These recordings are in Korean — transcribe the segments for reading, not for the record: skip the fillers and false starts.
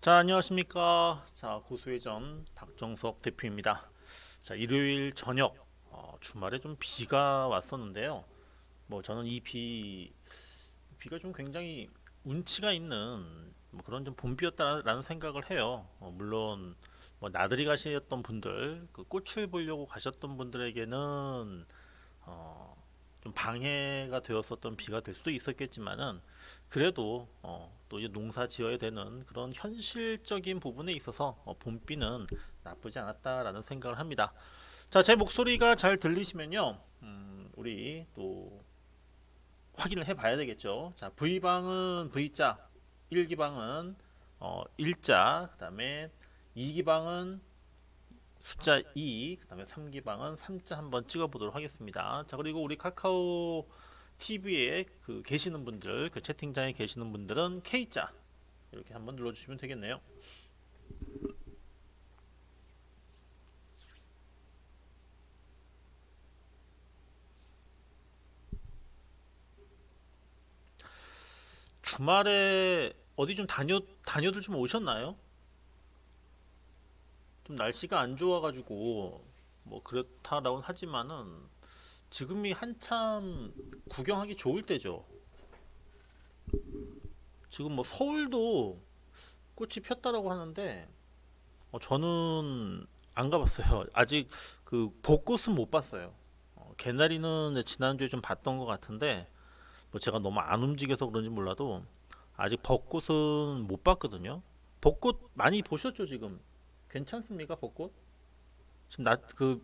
자, 안녕하십니까. 자, 고수회전 박정석 대표입니다. 자, 일요일 저녁 주말에 좀 비가 왔었는데요. 뭐 저는 비가 좀 굉장히 운치가 있는 뭐 그런 좀 봄비였다라는 생각을 해요. 물론 뭐 나들이 가셨던 분들, 그 꽃을 보려고 가셨던 분들에게는 어, 좀 방해가 되었었던 비가 될 수도 있었겠지만은 그래도 또 이제 농사 지어야 되는 그런 현실적인 부분에 있어서 봄비는 나쁘지 않았다라는 생각을 합니다. 자, 제 목소리가 잘 들리시면요, 우리 또 확인을 해봐야 되겠죠. 자, V방은 V자, 1기방은 1자, 그다음에 2기방은 숫자 2, 그다음에 3기방은 3자 한번 찍어보도록 하겠습니다. 자, 그리고 우리 카카오 TV에 그 계시는 분들, 그 채팅창에 계시는 분들은 K자 이렇게 한번 눌러주시면 되겠네요. 주말에 어디 좀 다녀들 좀 오셨나요? 좀 날씨가 안 좋아가지고 뭐 그렇다라고 하지만은 지금이 한참 구경하기 좋을 때죠. 지금 뭐 서울도 꽃이 폈다라고 하는데 저는 안 가봤어요. 아직 그 벚꽃은 못 봤어요. 개나리는 지난주에 좀 봤던 것 같은데 뭐 제가 너무 안 움직여서 그런지 몰라도 아직 벚꽃은 못 봤거든요. 벚꽃 많이 보셨죠 지금? 괜찮습니까 벚꽃? 지금 그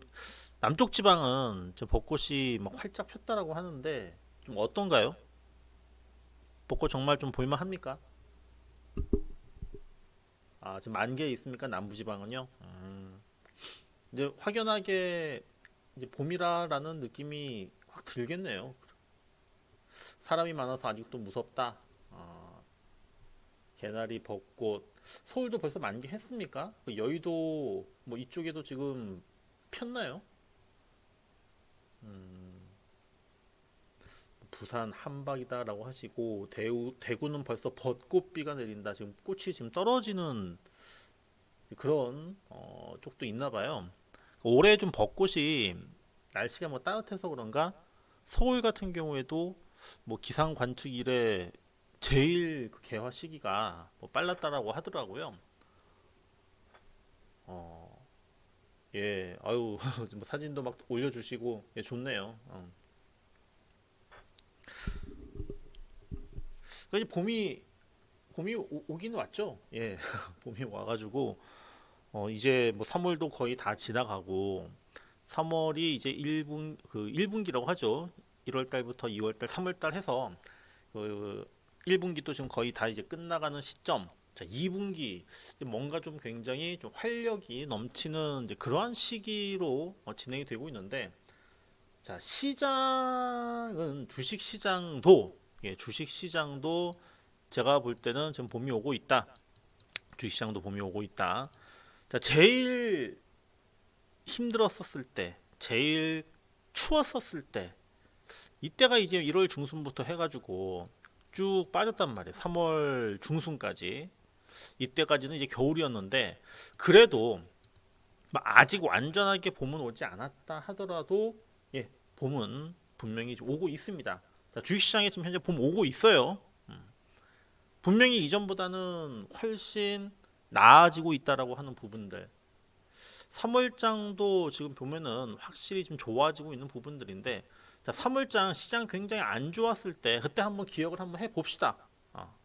남쪽 지방은 저 벚꽃이 막 활짝 폈다라고 하는데 좀 어떤가요? 벚꽃 정말 좀 볼만합니까? 아 지금 만개에 있습니까 남부 지방은요? 이제 확연하게 이제 봄이라라는 느낌이 확 들겠네요. 사람이 많아서 아직도 무섭다. 개나리, 벚꽃. 서울도 벌써 만개했습니까? 그 여의도 뭐 이쪽에도 지금 폈나요? 부산 한박이다라고 하시고 대구는 벌써 벚꽃비가 내린다. 지금 꽃이 지금 떨어지는 그런 쪽도 있나 봐요. 올해 좀 벚꽃이 날씨가 뭐 따뜻해서 그런가 서울 같은 경우에도 뭐 기상 관측 이래 제일 그 개화 시기가 뭐 빨랐다라고 하더라고요. 어, 예, 아유, 뭐 사진도 막 올려주시고, 예, 좋네요. 그 이제 봄이 오긴 왔죠. 예, 봄이 와가지고, 이제 뭐 3월도 거의 다 지나가고, 3월이 이제 1분기라고 하죠. 1월 달부터 2월 달, 3월 달 해서, 그 1분기도 지금 거의 다 이제 끝나가는 시점. 자, 2분기 뭔가 좀 굉장히 좀 활력이 넘치는 이제 그러한 시기로 진행이 되고 있는데 자, 시장은 주식 시장도 주식 시장도 제가 볼 때는 지금 봄이 오고 있다. 주식 시장도 봄이 오고 있다. 자, 제일 힘들었었을 때, 제일 추웠었을 때 이때가 이제 1월 중순부터 해가지고 쭉 빠졌단 말이에요. 3월 중순까지. 이때까지는 이제 겨울이었는데 그래도 아직 완전하게 봄은 오지 않았다 하더라도 예, 봄은 분명히 오고 있습니다. 자, 주식시장에 지금 현재 봄 오고 있어요. 분명히 이전보다는 훨씬 나아지고 있다라고 하는 부분들. 3월장도 지금 보면은 확실히 좀 좋아지고 있는 부분들인데 자, 3월장 시장 굉장히 안 좋았을 때 그때 한번 기억을 한번 해 봅시다.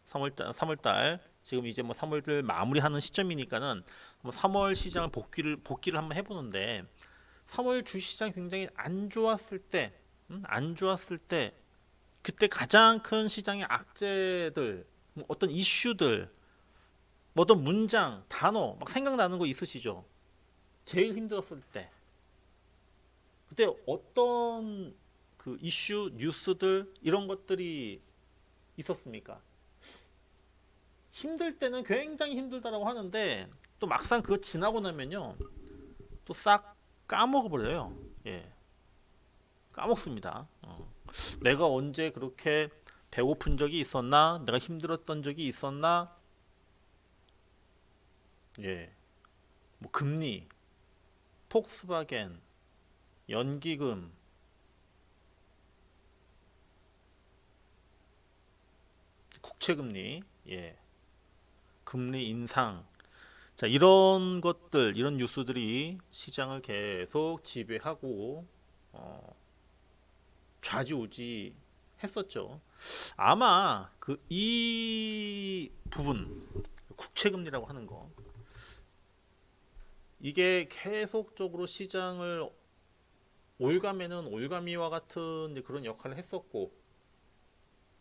3월달 지금 이제 뭐 3월을 마무리하는 시점이니까는 3월 시장을 복귀를 한번 해보는데 3월 주시장 굉장히 안 좋았을 때, 안 좋았을 때 그때 가장 큰 시장의 악재들, 뭐 어떤 이슈들, 뭐 어떤 문장, 단어 막 생각나는 거 있으시죠? 제일 힘들었을 때 그때 어떤 그 이슈, 뉴스들 이런 것들이 있었습니까? 힘들 때는 굉장히 힘들다라고 하는데 또 막상 그거 지나고 나면요 또 싹 까먹어 버려요. 예, 까먹습니다. 내가 언제 그렇게 배고픈 적이 있었나? 내가 힘들었던 적이 있었나? 예, 뭐 금리, 폭스바겐, 연기금, 국채금리, 예, 금리 인상. 자, 이런 것들, 이런 뉴스들이 시장을 계속 지배하고 어, 좌지우지 했었죠. 아마 그 이 부분, 국채금리라고 하는 거, 이게 계속적으로 시장을 올감에는 올가미와 같은 이제 그런 역할을 했었고,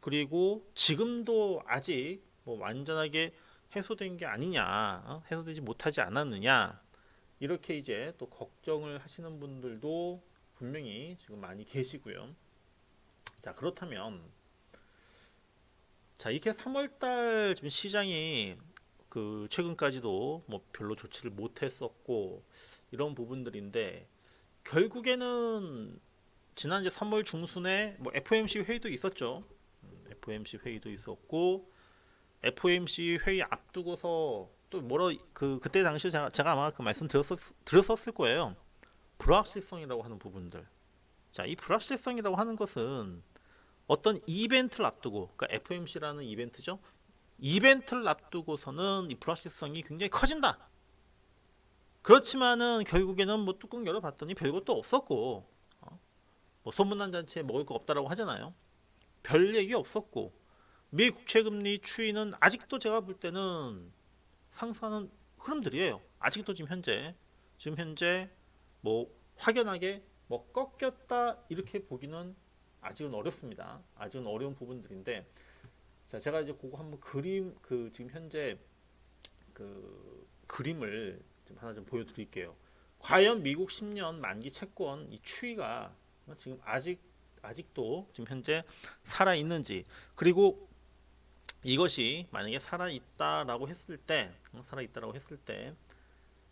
그리고 지금도 아직 뭐 완전하게 해소된 게 아니냐, 해소되지 못하지 않았느냐, 이렇게 이제 또 걱정을 하시는 분들도 분명히 지금 많이 계시고요. 자, 그렇다면 자, 이렇게 3월달 지금 시장이 그 최근까지도 뭐 별로 좋지를 못했었고 이런 부분들인데, 결국에는 지난 이제 3월 중순에 뭐 FOMC 회의도 있었죠. FOMC 회의도 있었고, FOMC 회의 앞두고서 또 뭐라 그때 당시 제가 아마 그 말씀 드렸었을 거예요. 불확실성이라고 하는 부분들. 자, 이 불확실성이라고 하는 것은 어떤 이벤트를 앞두고, 그러니까 FOMC라는 이벤트죠. 이벤트를 앞두고서는 이 불확실성이 굉장히 커진다. 그렇지만은 결국에는 뭐 뚜껑 열어봤더니 별것도 없었고, 뭐 소문난 잔치에 먹을 거 없다라고 하잖아요. 별 얘기 없었고, 미 국채금리 추이는 아직도 제가 볼 때는 상승하는 흐름들이에요. 아직도 지금 현재 뭐 확연하게 뭐 꺾였다 이렇게 보기는 아직은 어렵습니다. 아직은 어려운 부분들인데, 자, 제가 이제 그거 한번 지금 현재 그 그림을 좀 하나 좀 보여드릴게요. 과연 미국 10년 만기 채권 이 추이가 지금 아직도 지금 현재 살아 있는지, 그리고 이것이 만약에 살아 있다라고 했을 때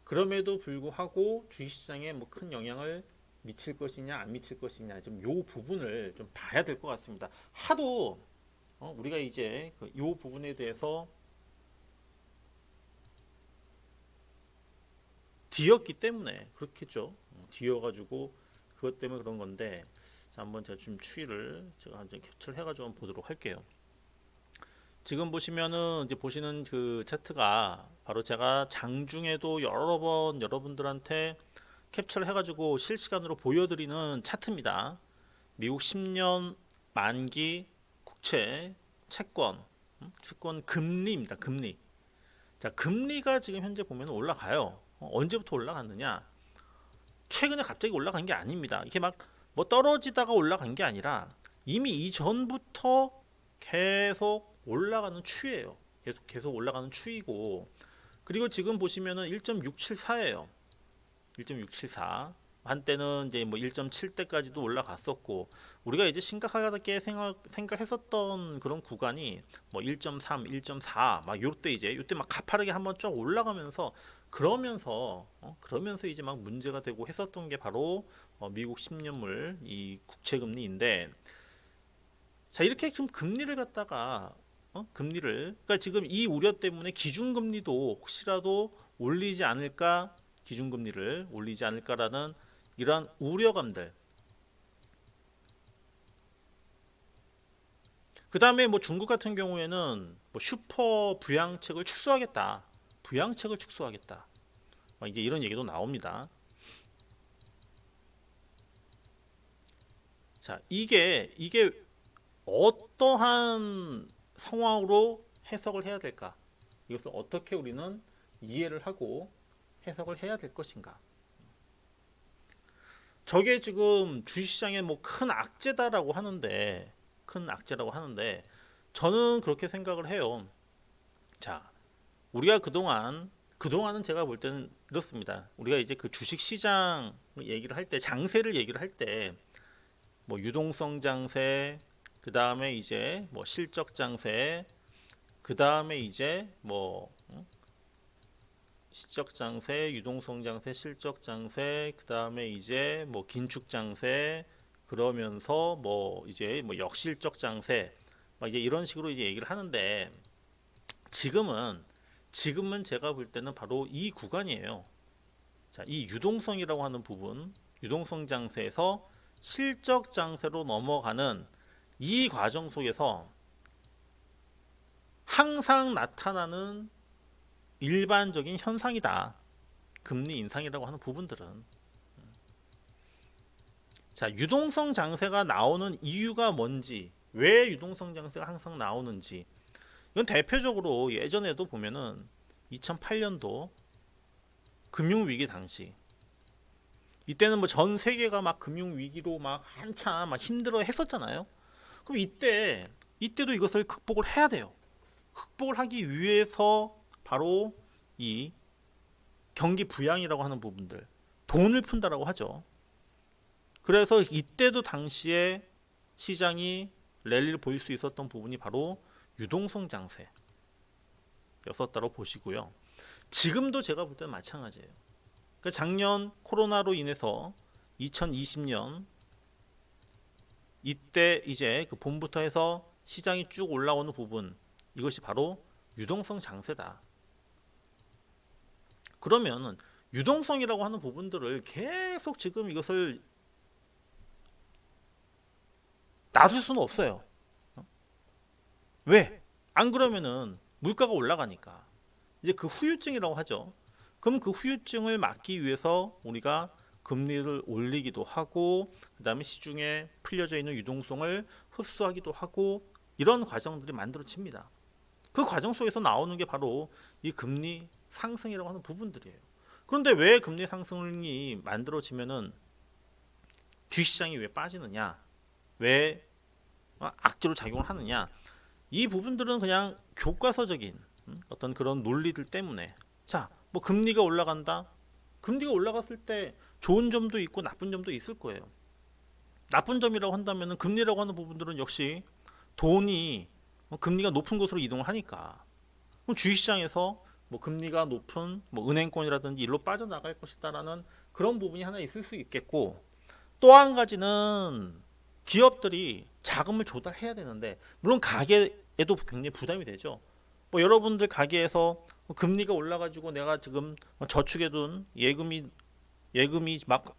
그럼에도 불구하고 주식시장에 뭐 큰 영향을 미칠 것이냐 안 미칠 것이냐, 좀 요 부분을 좀 봐야 될 것 같습니다. 하도 우리가 이제 요 부분에 대해서 뒤였기 때문에 그렇겠죠. 뒤여가지고 그것 때문에 그런 건데, 자, 한번 제가 지금 추이를 제가 한번 캡처를 해가지고 한번 보도록 할게요. 지금 보시면은 이제 보시는 그 차트가 바로 제가 장중에도 여러 번 여러분들한테 캡처를 해가지고 실시간으로 보여드리는 차트입니다. 미국 10년 만기 국채 채권, 채권 금리입니다. 금리. 자, 금리가 지금 현재 보면 올라가요. 언제부터 올라갔느냐? 최근에 갑자기 올라간 게 아닙니다. 이게 막 뭐 떨어지다가 올라간 게 아니라 이미 이전부터 계속 올라가는 추이예요. 계속 올라가는 추이고, 그리고 지금 보시면은 1.674예요. 1.674. 한때는 이제 뭐 1.7대까지도 올라갔었고, 우리가 이제 심각하게 생각했었던 그런 구간이 뭐 1.3, 1.4 막 요때 막 가파르게 한번 쫙 올라가면서, 그러면서 이제 막 문제가 되고 했었던 게 바로 미국 10년물 이 국채금리인데, 자, 이렇게 좀 금리를 갖다가 그러니까 지금 이 우려 때문에 기준금리도 혹시라도 올리지 않을까, 기준금리를 올리지 않을까라는 이러한 우려감들. 그 다음에 뭐 중국 같은 경우에는 뭐 슈퍼 부양책을 축소하겠다. 부양책을 축소하겠다. 이제 이런 얘기도 나옵니다. 자, 이게 어떠한 상황으로 해석을 해야 될까? 이것을 어떻게 우리는 이해를 하고 해석을 해야 될 것인가? 저게 지금 주식시장의 뭐 큰 악재라고 하는데 저는 그렇게 생각을 해요. 자, 우리가 그동안은 제가 볼 때는 이렇습니다. 우리가 이제 그 주식시장 얘기를 할 때, 장세를 얘기를 할 때 뭐 유동성 장세, 그 다음에 이제 뭐 실적 장세, 그 다음에 이제 뭐 시적 장세, 유동성 장세, 실적 장세, 그 다음에 이제 뭐 긴축 장세, 그러면서 뭐 이제 뭐 역실적 장세, 막 이제 이런 식으로 이제 얘기를 하는데, 지금은 지금은 제가 볼 때는 바로 이 구간이에요. 자, 이 유동성이라고 하는 부분, 유동성 장세에서 실적 장세로 넘어가는 이 과정 속에서 항상 나타나는 일반적인 현상이다. 금리 인상이라고 하는 부분들은. 자, 유동성 장세가 나오는 이유가 뭔지, 왜 유동성 장세가 항상 나오는지, 이건 대표적으로 예전에도 보면은 2008년도 금융위기 당시, 이때는 뭐 전 세계가 막 금융위기로 막 한참 막 힘들어 했었잖아요. 그럼 이때도 이것을 극복을 해야 돼요. 극복을 하기 위해서 바로 이 경기 부양이라고 하는 부분들, 돈을 푼다라고 하죠. 그래서 이때도 당시에 시장이 랠리를 보일 수 있었던 부분이 바로 유동성 장세였었다고 보시고요. 지금도 제가 볼 때는 마찬가지예요. 그러니까 작년 코로나로 인해서 2020년 이때 이제 그 봄부터 해서 시장이 쭉 올라오는 부분, 이것이 바로 유동성 장세다. 그러면 유동성이라고 하는 부분들을 계속 지금 이것을 놔둘 수는 없어요. 왜? 안 그러면은 물가가 올라가니까. 이제 그 후유증이라고 하죠. 그럼 그 후유증을 막기 위해서 우리가 금리를 올리기도 하고, 그 다음에 시중에 풀려져 있는 유동성을 흡수하기도 하고, 이런 과정들이 만들어집니다. 그 과정 속에서 나오는 게 바로 이 금리 상승이라고 하는 부분들이에요. 그런데 왜 금리 상승이 만들어지면은 주식시장이 왜 빠지느냐? 왜 악재로 작용을 하느냐? 이 부분들은 그냥 교과서적인 어떤 그런 논리들 때문에, 자, 뭐 금리가 올라간다. 금리가 올라갔을 때 좋은 점도 있고 나쁜 점도 있을 거예요. 나쁜 점이라고 한다면 금리라고 하는 부분들은 역시 돈이 금리가 높은 곳으로 이동을 하니까, 그럼 주식시장에서 뭐 금리가 높은 뭐 은행권이라든지 일로 빠져나갈 것이다라는 그런 부분이 하나 있을 수 있겠고, 또 한 가지는 기업들이 자금을 조달해야 되는데, 물론 가계에도 굉장히 부담이 되죠. 여러분들 가게에서 금리가 올라가지고 내가 지금 저축해둔 예금이 막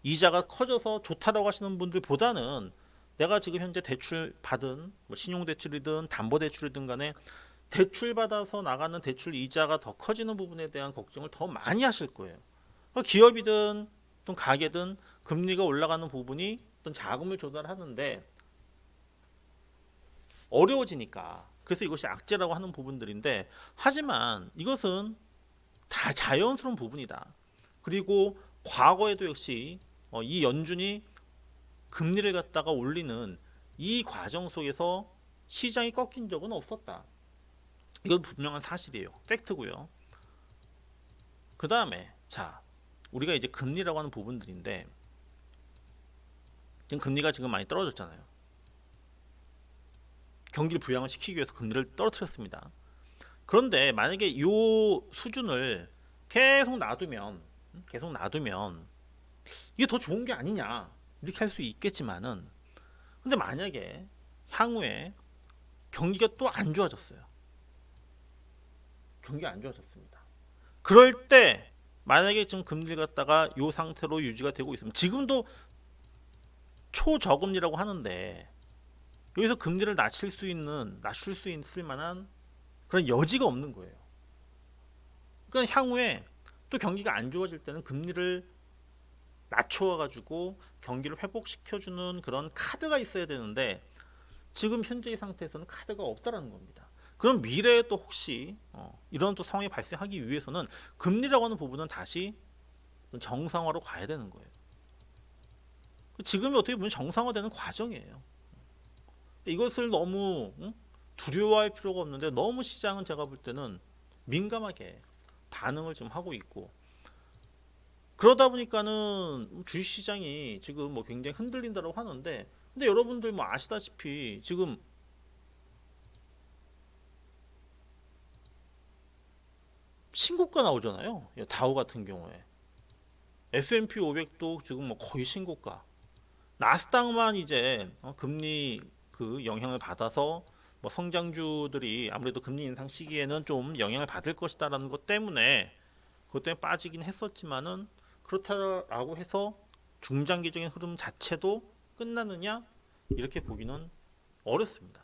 이자가 커져서 좋다라고 하시는 분들보다는, 내가 지금 현재 대출 받은 뭐 신용대출이든 담보대출이든 간에 대출 받아서 나가는 대출 이자가 더 커지는 부분에 대한 걱정을 더 많이 하실 거예요. 기업이든 또 가게든 금리가 올라가는 부분이 어떤 자금을 조달하는데 어려워지니까, 그래서 이것이 악재라고 하는 부분들인데, 하지만 이것은 다 자연스러운 부분이다. 그리고 과거에도 역시 이 연준이 금리를 갖다가 올리는 이 과정 속에서 시장이 꺾인 적은 없었다. 이건 분명한 사실이에요. 팩트고요. 그 다음에 자, 우리가 이제 금리라고 하는 부분들인데, 지금 금리가 지금 많이 떨어졌잖아요. 경기를 부양을 시키기 위해서 금리를 떨어뜨렸습니다. 그런데 만약에 이 수준을 계속 놔두면 이게 더 좋은 게 아니냐, 이렇게 할 수 있겠지만은, 근데 만약에 향후에 경기가 또 안 좋아졌어요. 경기가 안 좋아졌습니다. 그럴 때 만약에 지금 금리를 갖다가 이 상태로 유지가 되고 있으면, 지금도 초저금리라고 하는데 여기서 금리를 낮출 수 있을 만한 그런 여지가 없는 거예요. 그러니까 향후에 또 경기가 안 좋아질 때는 금리를 낮춰가지고 경기를 회복시켜주는 그런 카드가 있어야 되는데, 지금 현재의 상태에서는 카드가 없다라는 겁니다. 그럼 미래에 또 혹시 이런 또 상황이 발생하기 위해서는 금리라고 하는 부분은 다시 정상화로 가야 되는 거예요. 지금이 어떻게 보면 정상화되는 과정이에요. 이것을 너무 두려워할 필요가 없는데, 너무 시장은 제가 볼 때는 민감하게 반응을 좀 하고 있고, 그러다 보니까는 주식시장이 지금 뭐 굉장히 흔들린다고 하는데, 근데 여러분들 뭐 아시다시피 지금 신고가 나오잖아요. 다우 같은 경우에 S&P 500도 지금 뭐 거의 신고가, 나스닥만 이제 금리 그 영향을 받아서 뭐 성장주들이 아무래도 금리 인상 시기에는 좀 영향을 받을 것이다라는 것 때문에 그것 때문에 빠지긴 했었지만은 그렇다라고 해서 중장기적인 흐름 자체도 끝나느냐 이렇게 보기는 어렵습니다.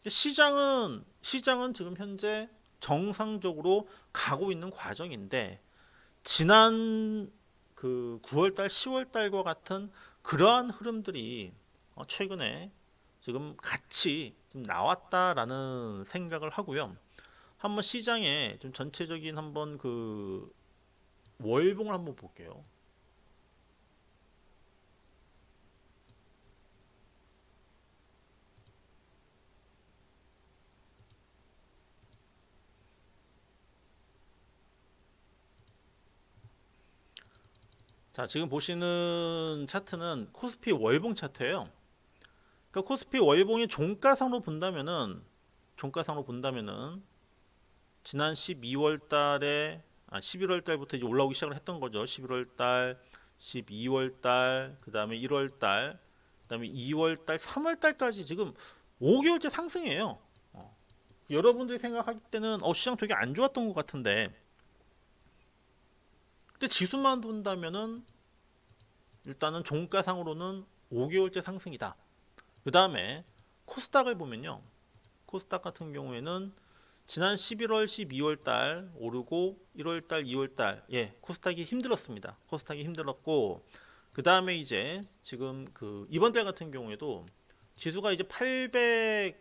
시장은 지금 현재 정상적으로 가고 있는 과정인데 지난 그 9월달, 10월달과 같은 그러한 흐름들이 최근에 지금 같이 좀 나왔다라는 생각을 하고요. 한번 시장에 좀 전체적인 한번 그 월봉을 한번 볼게요. 자, 지금 보시는 차트는 코스피 월봉 차트예요. 그러니까 코스피 월봉이 종가상으로 본다면은 지난 12월 달에 11월 달부터 이제 올라오기 시작을 했던 거죠. 11월 달, 12월 달, 그다음에 1월 달, 그다음에 2월 달, 3월 달까지 지금 5개월째 상승이에요. 여러분들이 생각하기 때는 시장 되게 안 좋았던 것 같은데 근데 지수만 본다면은 일단은 종가상으로는 5개월째 상승이다. 그 다음에 코스닥을 보면요. 코스닥 같은 경우에는 지난 11월, 12월 달 오르고 1월 달, 2월 달 코스닥이 힘들었습니다. 코스닥이 힘들었고 그 다음에 이제 지금 그 이번 달 같은 경우에도 지수가 이제 800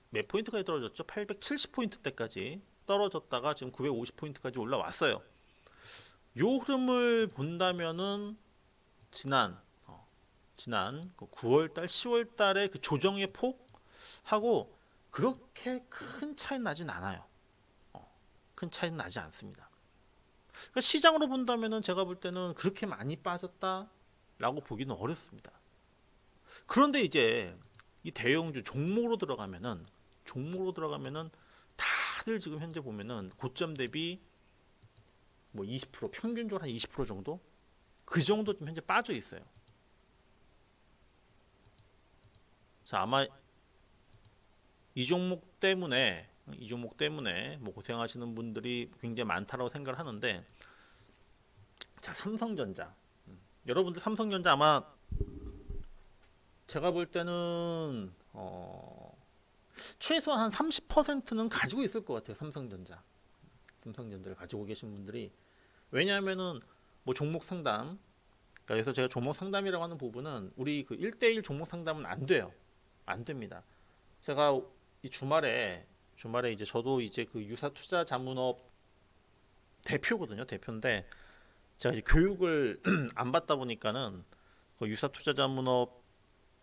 몇 포인트까지 떨어졌죠? 870포인트대까지 떨어졌다가 지금 950포인트까지 올라왔어요. 요 흐름을 본다면은 지난 9월달, 10월달의 그 조정의 폭하고 그렇게 큰 차이 나진 않아요. 큰 차이는 나지 않습니다. 그러니까 시장으로 본다면은 제가 볼 때는 그렇게 많이 빠졌다라고 보기는 어렵습니다. 그런데 이제 이 대형주 종목으로 들어가면은 다들 지금 현재 보면은 고점 대비 뭐 20% 평균적으로 한 20% 정도 그 정도 좀 현재 빠져 있어요. 자, 아마 이 종목 때문에 뭐 고생하시는 분들이 굉장히 많다라고 생각을 하는데 자, 삼성전자. 여러분들 삼성전자 아마 제가 볼 때는 최소한 한 30%는 가지고 있을 것 같아요. 삼성전자를 가지고 계신 분들이 왜냐하면은 뭐 종목 상담 그래서 제가 종목 상담이라고 하는 부분은 우리 그 1대1 종목 상담은 안 돼요. 안 됩니다. 제가 이 주말에 이제 저도 이제 그 유사투자자문업 대표거든요. 대표인데 제가 이제 교육을 안 받다 보니까는 그 유사투자자문업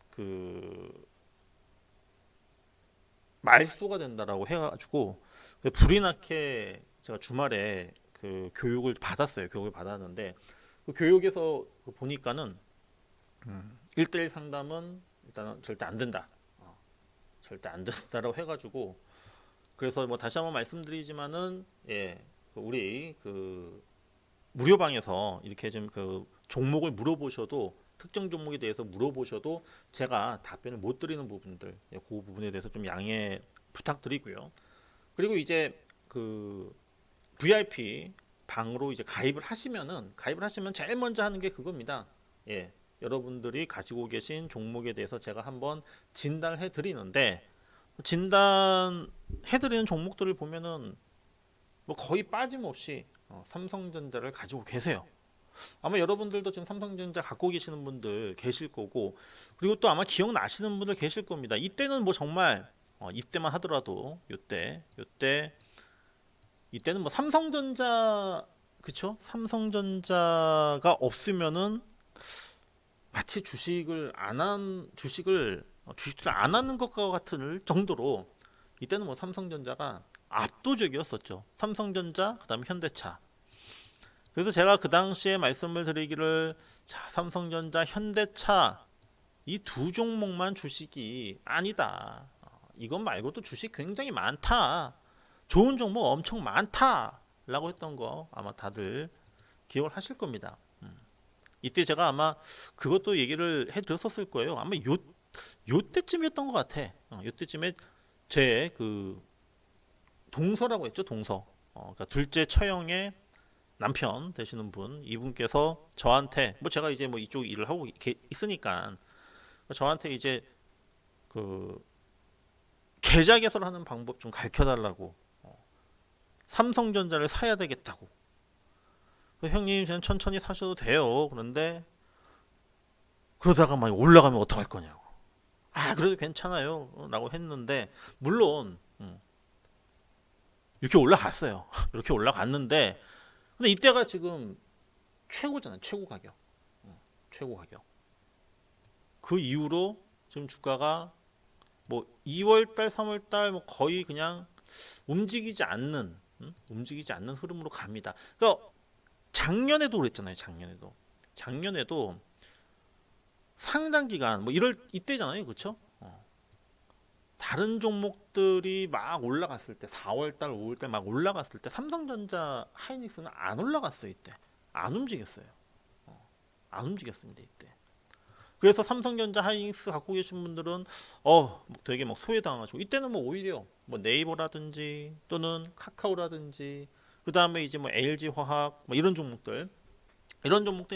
그 말소가 된다라고 해가지고 불이 나게 제가 주말에 그 교육을 받았어요. 교육을 받았는데 그 교육에서 보니까는 1대1 상담은 일단은 절대 안 된다. 절대 안 된다라고 해가지고 그래서 뭐 다시 한번 말씀드리지만은 우리 그 무료방에서 이렇게 좀 그 종목을 물어보셔도 특정 종목에 대해서 물어보셔도 제가 답변을 못 드리는 부분들 그 부분에 대해서 좀 양해 부탁드리고요. 그리고 이제 그 VIP 방으로 이제 가입을 하시면 제일 먼저 하는 게 그겁니다. 여러분들이 가지고 계신 종목에 대해서 제가 한번 진단을 해드리는데 진단해드리는 종목들을 보면은 뭐 거의 빠짐없이 삼성전자를 가지고 계세요. 아마 여러분들도 지금 삼성전자 갖고 계시는 분들 계실 거고 그리고 또 아마 기억나시는 분들 계실 겁니다. 이때는 뭐 정말 이때만 하더라도 이때는 뭐 삼성전자 그쵸? 삼성전자가 없으면은 마치 주식을 안 하는 것과 같은 정도로 이때는 뭐 삼성전자가 압도적이었었죠. 삼성전자 그다음에 현대차. 그래서 제가 그 당시에 말씀을 드리기를 자, 삼성전자, 현대차 이 두 종목만 주식이 아니다. 이것 말고도 주식 굉장히 많다. 좋은 종목 엄청 많다라고 했던 거 아마 다들 기억을 하실 겁니다. 이때 제가 아마 그것도 얘기를 해드렸었을 거예요. 아마 요때쯤이었던 것 같아. 요때쯤에 제 그 동서라고 했죠, 동서. 그러니까 둘째 처형의 남편 되시는 분, 이분께서 저한테 뭐 제가 이제 뭐 이쪽 일을 하고 있으니까 저한테 이제 그 계좌 개설하는 방법 좀 가르쳐 달라고, 삼성전자를 사야 되겠다고. 형님, 저는 천천히 사셔도 돼요. 그런데 그러다가 막 올라가면 어떡할 거냐고. 아, 그래도 괜찮아요 라고 했는데, 물론 이렇게 올라갔어요. 이렇게 올라갔는데, 근데 이때가 지금 최고잖아요. 최고 가격. 최고 가격. 그 이후로 지금 주가가 뭐 2월 달, 3월 달 뭐 거의 그냥 움직이지 않는 흐름으로 갑니다. 그러니까 작년에도 그랬잖아요. 작년에도 상당 기간 뭐 이럴 이때잖아요. 그렇죠? 다른 종목들이 막 올라갔을 때 4월 달, 5월 달 막 올라갔을 때 삼성전자, 하이닉스는 안 올라갔어요. 이때 안 움직였어요. 안 움직였습니다. 이때. 그래서 삼성전자, 하이닉스 갖고 계신 분들은 되게 막 소외당하시고, 이때는 뭐 오히려 뭐 네이버라든지 또는 카카오라든지 그 다음에 이제 뭐 LG화학 뭐 이런 종목들이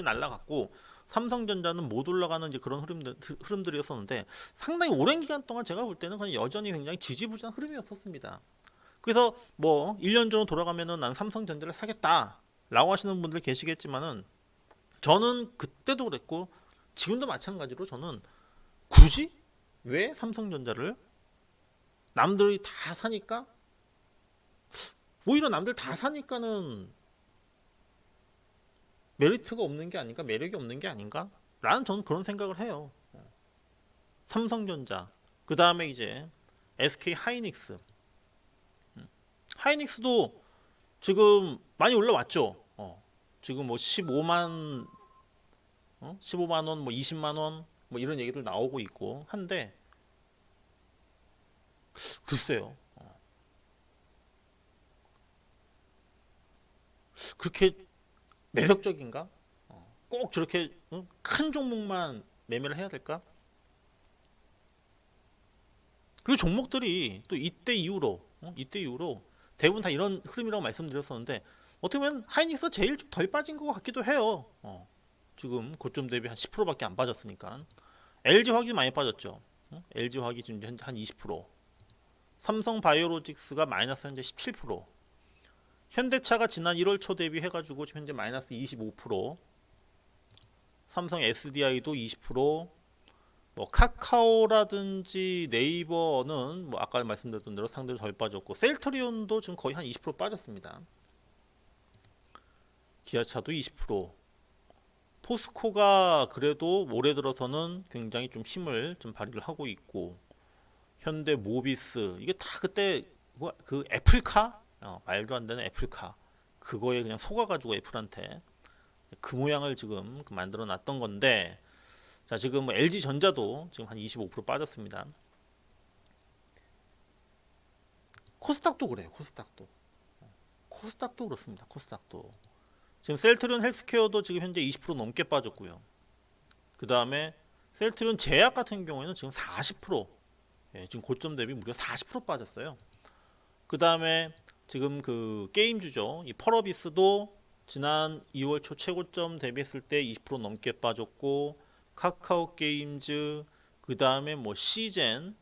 날라갔고, 삼성전자는 못 올라가는 이제 그런 흐름들이었었는데, 상당히 오랜 기간 동안 제가 볼 때는 그냥 여전히 굉장히 지지부진한 흐름이었었습니다. 그래서 뭐 1년 전으로 돌아가면은 난 삼성전자를 사겠다라고 하시는 분들 계시겠지만은, 저는 그때도 그랬고 지금도 마찬가지로 저는 굳이 왜 삼성전자를, 남들이 다 사니까, 오히려 남들 다 사니까는 메리트가 없는 게 아닌가, 매력이 없는 게 아닌가 라는, 저는 그런 생각을 해요. 삼성전자, 그 다음에 이제 SK 하이닉스. 하이닉스도 지금 많이 올라왔죠. 지금 뭐 15만 원, 뭐 20만 원, 뭐 이런 얘기들 나오고 있고 한데, 글쎄요. 그렇게 매력적인가? 꼭 저렇게 큰 종목만 매매를 해야 될까? 그리고 종목들이 또 이때 이후로 대부분 다 이런 흐름이라고 말씀드렸었는데, 어떻게 보면 하이닉스가 제일 좀 덜 빠진 것 같기도 해요. 지금 고점 대비 한 10%밖에 안 빠졌으니까. LG화학이 많이 빠졌죠. LG화학이 지금 한 20%, 삼성바이오로직스가 마이너스 현재 17%, 현대차가 지난 1월 초 대비 해가지고 지금 현재 마이너스 25%, 삼성 SDI도 20%, 뭐 카카오라든지 네이버는 뭐 아까 말씀드렸던 대로 상대로 덜 빠졌고, 셀트리온도 지금 거의 한 20% 빠졌습니다. 기아차도 20%, 포스코가 그래도 올해 들어서는 굉장히 좀 힘을 좀 발휘를 하고 있고, 현대 모비스, 이게 다 그때 뭐 그 애플카, 말도 안 되는 애플카, 그거에 그냥 속아가지고 애플한테 그 모양을 지금 만들어 놨던 건데, 자, 지금 뭐 LG 전자도 지금 한 25% 빠졌습니다. 코스닥도 그래요. 코스닥도 그렇습니다. 코스닥도 지금 셀트리온 헬스케어도 지금 현재 20% 넘게 빠졌고요. 그 다음에 셀트리온 제약 같은 경우에는 지금 40%, 지금 고점 대비 무려 40% 빠졌어요. 그 다음에 지금 그 게임주죠. 이 펄어비스도 지난 2월 초 최고점 대비했을 때 20% 넘게 빠졌고, 카카오 게임즈, 그 다음에 뭐 시젠은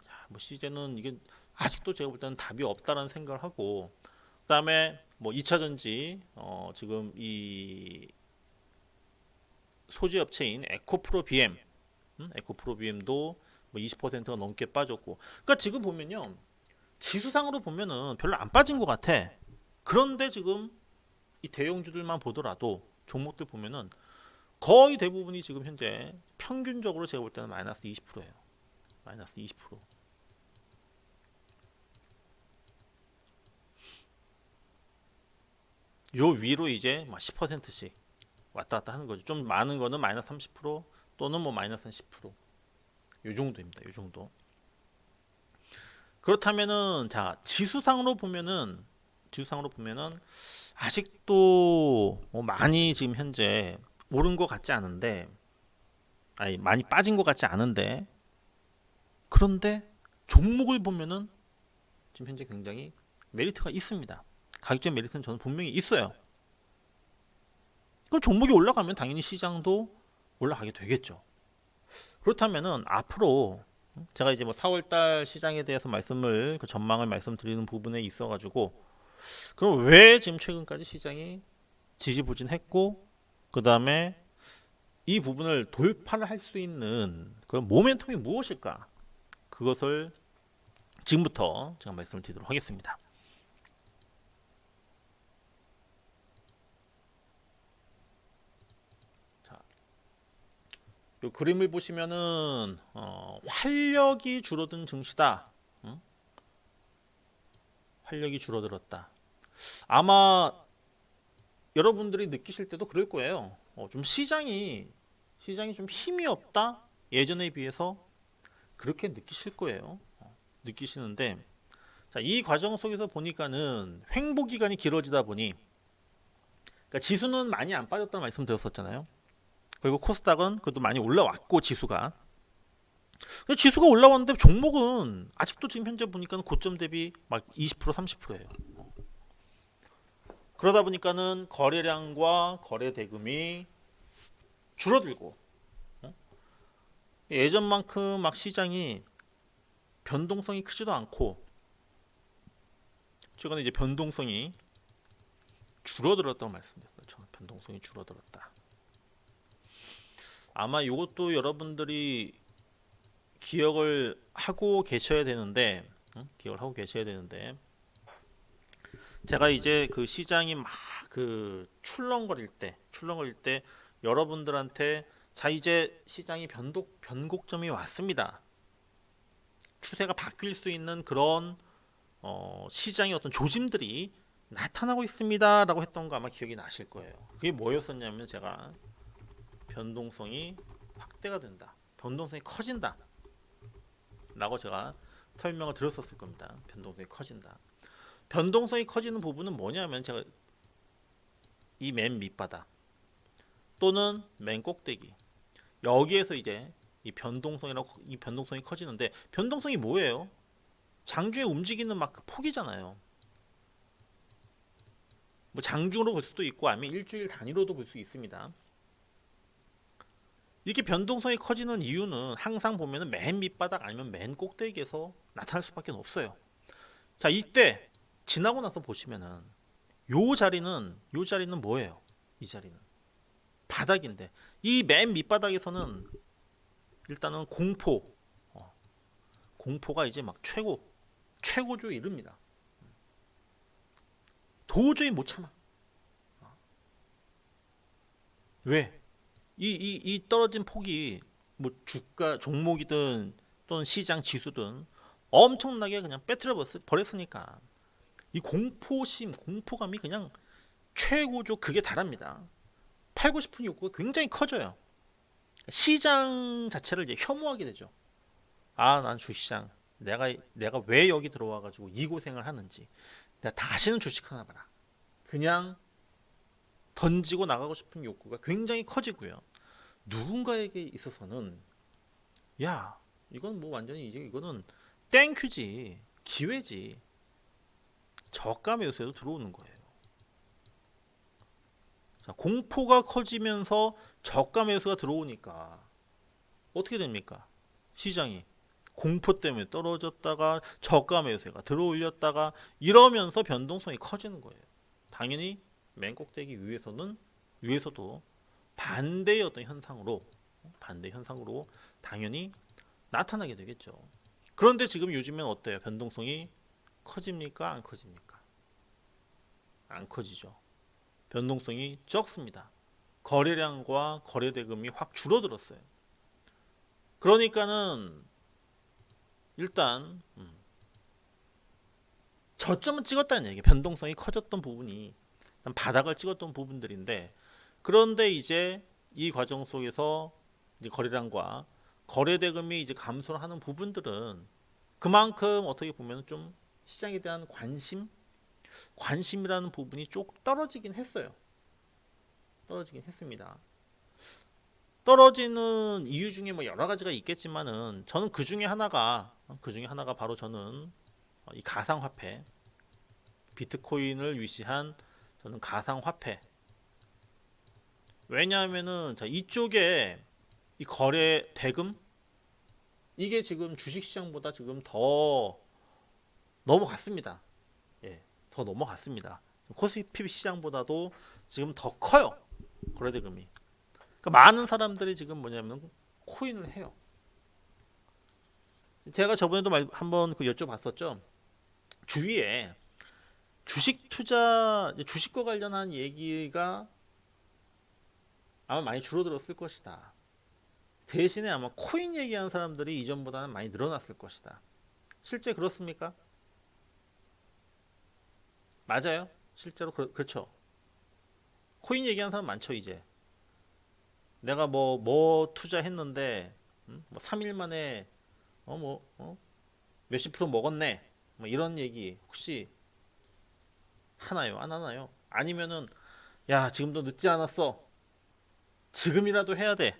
이게 아직도 제가 볼 때는 답이 없다라는 생각을 하고, 그 다음에 뭐 2차전지, 지금 이 소재 업체인 에코프로비엠도 뭐 20%가 넘게 빠졌고, 그러니까 지금 보면요, 지수상으로 보면은 별로 안 빠진 것 같아. 그런데 지금 이 대형주들만 보더라도 종목들 보면은 거의 대부분이 지금 현재 평균적으로 제가 볼 때는 마이너스 20%예요. 마이너스 20%. 요 위로 이제 막 10%씩 왔다 갔다 하는 거죠. 좀 많은 거는 마이너스 30% 또는 뭐 마이너스 10%. 요 정도입니다. 요 정도. 그렇다면은, 자, 지수상으로 보면은 아직도 뭐 많이 지금 현재 오른 것 같지 않은데, 아니 많이 빠진 것 같지 않은데, 그런데 종목을 보면은 지금 현재 굉장히 메리트가 있습니다. 가격적 메리트는 저는 분명히 있어요. 그럼 종목이 올라가면 당연히 시장도 올라가게 되겠죠. 그렇다면은 앞으로 제가 이제 뭐 4월달 시장에 대해서 말씀을 그 전망을 말씀드리는 부분에 있어가지고, 그럼 왜 지금 최근까지 시장이 지지부진했고, 그 다음에 이 부분을 돌파를 할 수 있는 그런 모멘텀이 무엇일까? 그것을 지금부터 제가 말씀을 드리도록 하겠습니다. 자, 이 그림을 보시면은 활력이 줄어든 증시다. 응? 활력이 줄어들었다. 아마 여러분들이 느끼실 때도 그럴 거예요. 좀 시장이 좀 힘이 없다. 예전에 비해서 그렇게 느끼실 거예요. 느끼시는데, 자, 이 과정 속에서 보니까는 횡보 기간이 길어지다 보니, 그러니까 지수는 많이 안 빠졌다는 말씀 드렸었잖아요. 그리고 코스닥은 그래도 많이 올라왔고, 지수가. 근데 지수가 올라왔는데 종목은 아직도 지금 현재 보니까 고점 대비 막 20% 30%예요. 그러다 보니까는 거래량과 거래 대금이 줄어들고, 예전만큼 막 시장이 변동성이 크지도 않고, 최근에 이제 변동성이 줄어들었다고 말씀드렸어요. 저는 변동성이 줄어들었다. 아마 이것도 여러분들이 기억을 하고 계셔야 되는데, 기억을 하고 계셔야 되는데, 제가 이제 그 시장이 막 그 출렁거릴 때 여러분들한테, 자 이제 시장이 변곡점이 왔습니다. 추세가 바뀔 수 있는 그런 시장의 어떤 조짐들이 나타나고 있습니다라고 했던 거 아마 기억이 나실 거예요. 그게 뭐였었냐면, 제가 변동성이 확대가 된다, 변동성이 커진다 라고 제가 설명을 드렸었을 겁니다. 변동성이 커진다. 변동성이 커지는 부분은 뭐냐면, 제가 이 맨 밑바닥 또는 맨 꼭대기, 여기에서 이제 이 변동성이 커지는데, 변동성이 뭐예요? 장중에 움직이는 막 그 폭이잖아요. 뭐 장중으로 볼 수도 있고 아니면 일주일 단위로도 볼 수 있습니다. 이렇게 변동성이 커지는 이유는 항상 보면은 맨 밑바닥 아니면 맨 꼭대기에서 나타날 수밖에 없어요. 자, 이때 지나고 나서 보시면은 요 자리는 뭐예요? 이 자리는 바닥인데, 이 맨 밑바닥에서는 일단은 공포가 이제 막 최고조에 이릅니다. 도저히 못 참아. 왜? 이 떨어진 폭이 뭐 주가 종목이든 또는 시장 지수든 엄청나게 그냥 빼뜨려 버렸으니까, 이 공포감이 그냥 최고조 극에 달합니다. 팔고 싶은 욕구가 굉장히 커져요. 시장 자체를 이제 혐오하게 되죠. 아, 난 주시장, 내가 왜 여기 들어와 가지고 이 고생을 하는지, 내가 다시는 주식 하나 봐라. 그냥 던지고 나가고 싶은 욕구가 굉장히 커지고요. 누군가에게 있어서는, 야, 이건 뭐 완전히 이제 이거는 땡큐지, 기회지, 저가 매수에도 들어오는 거예요. 자, 공포가 커지면서 저가 매수가 들어오니까 어떻게 됩니까? 시장이 공포 때문에 떨어졌다가 저가 매수가 들어올렸다가 이러면서 변동성이 커지는 거예요. 당연히 맨 꼭대기 위에서도 반대의 어떤 현상으로 당연히 나타나게 되겠죠. 그런데 지금 요즘엔 어때요? 변동성이 커집니까? 안 커집니까? 안 커지죠. 변동성이 적습니다. 거래량과 거래대금이 확 줄어들었어요. 그러니까는 일단 저점은 찍었다는 얘기예요. 변동성이 커졌던 부분이 바닥을 찍었던 부분들인데, 그런데 이제 이 과정 속에서 이제 거래량과 거래대금이 이제 감소를 하는 부분들은 그만큼 어떻게 보면 좀 시장에 대한 관심이라는 부분이 쭉 떨어지긴 했어요. 떨어지긴 했습니다. 떨어지는 이유 중에 뭐 여러 가지가 있겠지만은 저는 그 중에 하나가 바로 저는 이 가상화폐, 비트코인을 위시한 저는 가상화폐. 왜냐하면은 자, 이쪽에 이 거래 대금 이게 지금 주식시장보다 지금 더 넘어갔습니다. 예, 더 넘어갔습니다. 코스피 시장보다도 지금 더 커요. 거래 대금이. 그러니까 많은 사람들이 지금 뭐냐면 코인을 해요. 제가 저번에도 한번 그 여쭤봤었죠. 주위에 주식 투자, 주식과 관련한 얘기가 아마 많이 줄어들었을 것이다. 대신에 아마 코인 얘기하는 사람들이 이전보다는 많이 늘어났을 것이다. 실제 그렇습니까? 맞아요. 실제로 그렇죠. 코인 얘기하는 사람 많죠, 이제. 내가 뭐 투자했는데, 뭐 3일 만에, 몇십 프로 먹었네. 뭐 이런 얘기 혹시 하나요? 안 하나요? 아니면은, 야, 지금도 늦지 않았어. 지금이라도 해야 돼.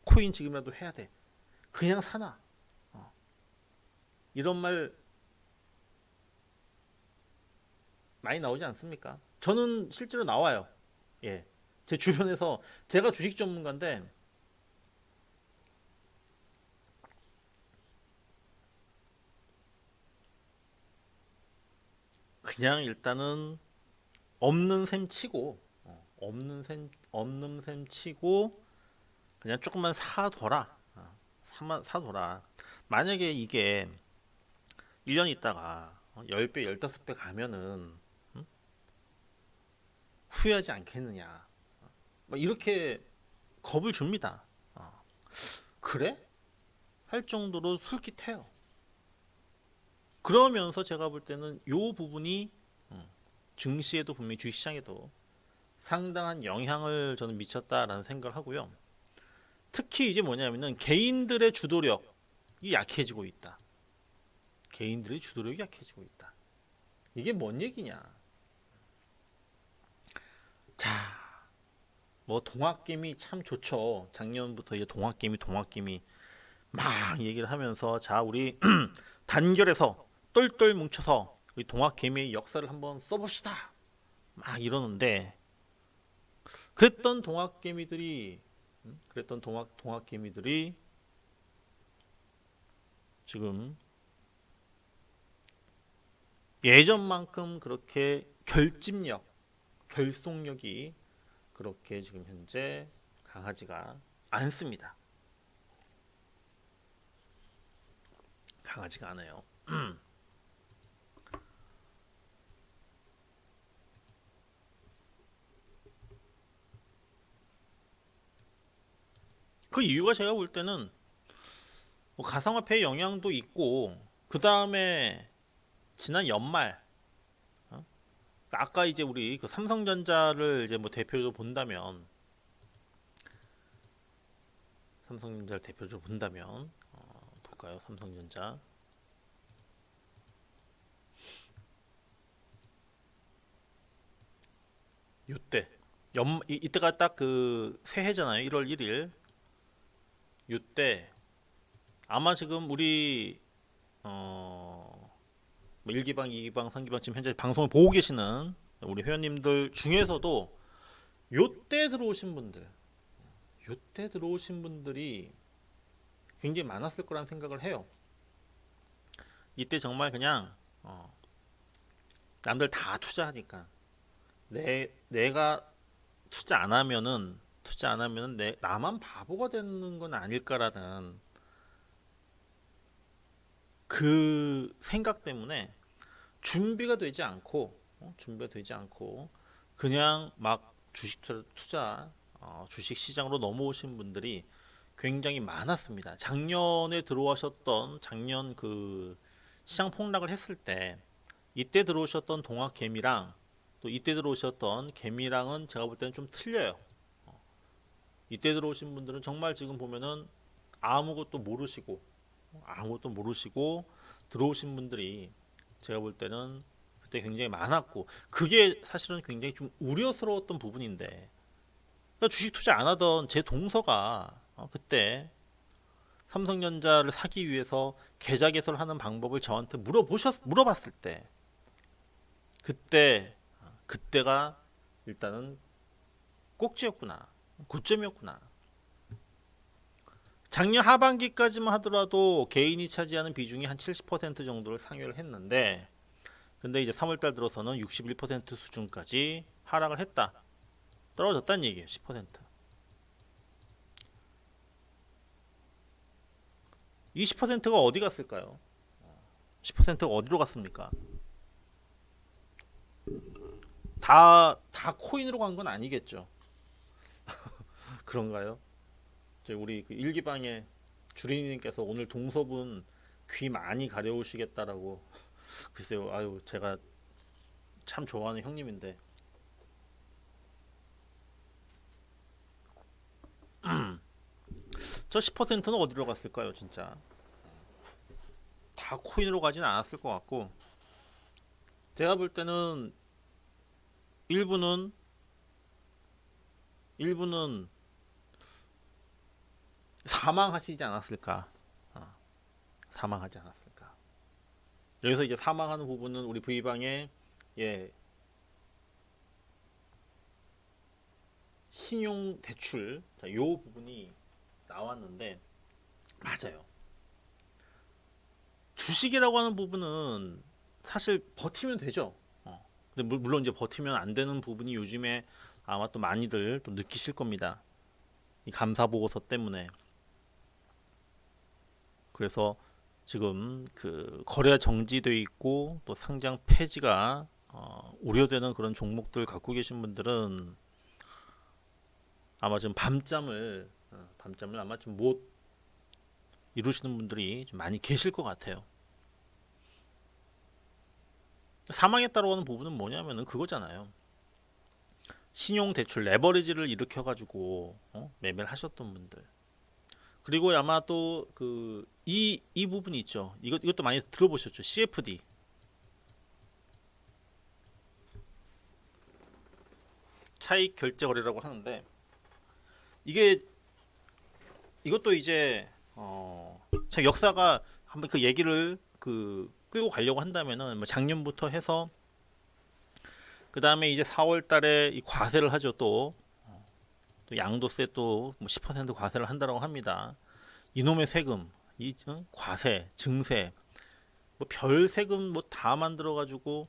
코인 지금이라도 해야 돼. 그냥 사나. 어. 이런 말 많이 나오지 않습니까? 저는 실제로 나와요. 예. 제 주변에서 제가 주식 전문가인데 그냥 일단은 없는 셈 치고 없는 셈 치고 그냥 조금만 사둬라. 사둬라. 만약에 이게 1년 있다가 10배, 15배 가면은 후회하지 않겠느냐. 막 이렇게 겁을 줍니다. 어, 그래? 할 정도로 솔깃해요. 그러면서 제가 볼 때는 요 부분이 증시에도 분명히 주식시장에도 상당한 영향을 저는 미쳤다라는 생각을 하고요. 특히 이제 뭐냐면은 개인들의 주도력이 약해지고 있다. 개인들의 주도력이 약해지고 있다. 이게 뭔 얘기냐? 자, 뭐 동학개미 참 좋죠. 작년부터 이제 동학개미 막 얘기를 하면서 자 우리 단결해서 똘똘 뭉쳐서 우리 동학개미의 역사를 한번 써봅시다. 막 이러는데 그랬던 동학개미들이 지금 예전만큼 그렇게 결속력이 그렇게 지금 현재 강하지가 않습니다. 강하지가 않아요. 그 이유가 제가 볼 때는 뭐 가상화폐의 영향도 있고 그 다음에 지난 연말 아까 이제 우리 그 삼성전자를 이제 뭐 대표적으로 본다면 삼성전자를 대표적으로 본다면 볼까요? 삼성전자 요때 이때가 딱 그 새해잖아요. 1월 1일 요때 아마 지금 우리 뭐 1기방, 2기방, 3기방 지금 현재 방송을 보고 계시는 우리 회원님들 중에서도 요때 들어오신 분들 요때 들어오신 분들이 굉장히 많았을 거란 생각을 해요. 이때 정말 그냥 남들 다 투자하니까 내가 투자 안 하면은 나만 바보가 되는 건 아닐까라는 그 생각 때문에 준비가 되지 않고 그냥 막 주식 투자 주식 시장으로 넘어오신 분들이 굉장히 많았습니다. 작년 그 시장 폭락을 했을 때 이때 들어오셨던 동학개미랑 또 이때 들어오셨던 개미랑은 제가 볼 때는 좀 틀려요. 이때 들어오신 분들은 정말 지금 보면은 아무것도 모르시고 아무것도 모르시고 들어오신 분들이 제가 볼 때는 그때 굉장히 많았고 그게 사실은 굉장히 좀 우려스러웠던 부분인데 그러니까 주식 투자 안 하던 제 동서가 그때 삼성전자를 사기 위해서 계좌 개설하는 방법을 저한테 물어봤을 때 그때가 일단은 꼭지였구나. 고점이었구나. 작년 하반기까지만 하더라도 개인이 차지하는 비중이 한 70% 정도를 상회를 했는데 근데 이제 3월달 들어서는 61% 수준까지 하락을 했다. 떨어졌다는 얘기예요. 10%. 20%가 어디 갔을까요? 10%가 어디로 갔습니까? 다 코인으로 간 건 아니겠죠. 그런가요? 우리 그 일기방에 주린이님께서 오늘 동서분 귀 많이 가려우시겠다라고 글쎄요. 아유 제가 참 좋아하는 형님인데 저 10%는 어디로 갔을까요? 진짜 다 코인으로 가진 않았을 것 같고 제가 볼 때는 일부는 일부는 사망하시지 않았을까? 어, 사망하지 않았을까? 여기서 이제 사망하는 부분은 우리 V방에 예, 신용 대출 요 부분이 나왔는데 맞아요. 주식이라고 하는 부분은 사실 버티면 되죠. 근데 물론 이제 버티면 안 되는 부분이 요즘에 아마 또 많이들 또 느끼실 겁니다. 이 감사 보고서 때문에. 그래서 지금 그 거래 정지돼 있고 또 상장 폐지가 우려되는 그런 종목들 갖고 계신 분들은 아마 지금 밤잠을 아마 좀 못 이루시는 분들이 좀 많이 계실 것 같아요. 사망했다고 하는 부분은 뭐냐면은 그거잖아요. 신용 대출 레버리지를 일으켜 가지고 매매를 하셨던 분들. 그리고 아마 또 그 이 부분이 있죠. 이것도 많이 들어보셨죠. CFD. 차익 결제 거래라고 하는데 이게 이것도 이제 제 역사가 한번 그 얘기를 그 끌고 가려고 한다면은 뭐 작년부터 해서 그 다음에 이제 4월 달에 이 과세를 하죠. 또 양도세 또10% 과세를 한다고 합니다. 이놈의 세금, 과세, 증세, 뭐 별 세금 뭐 다 만들어 가지고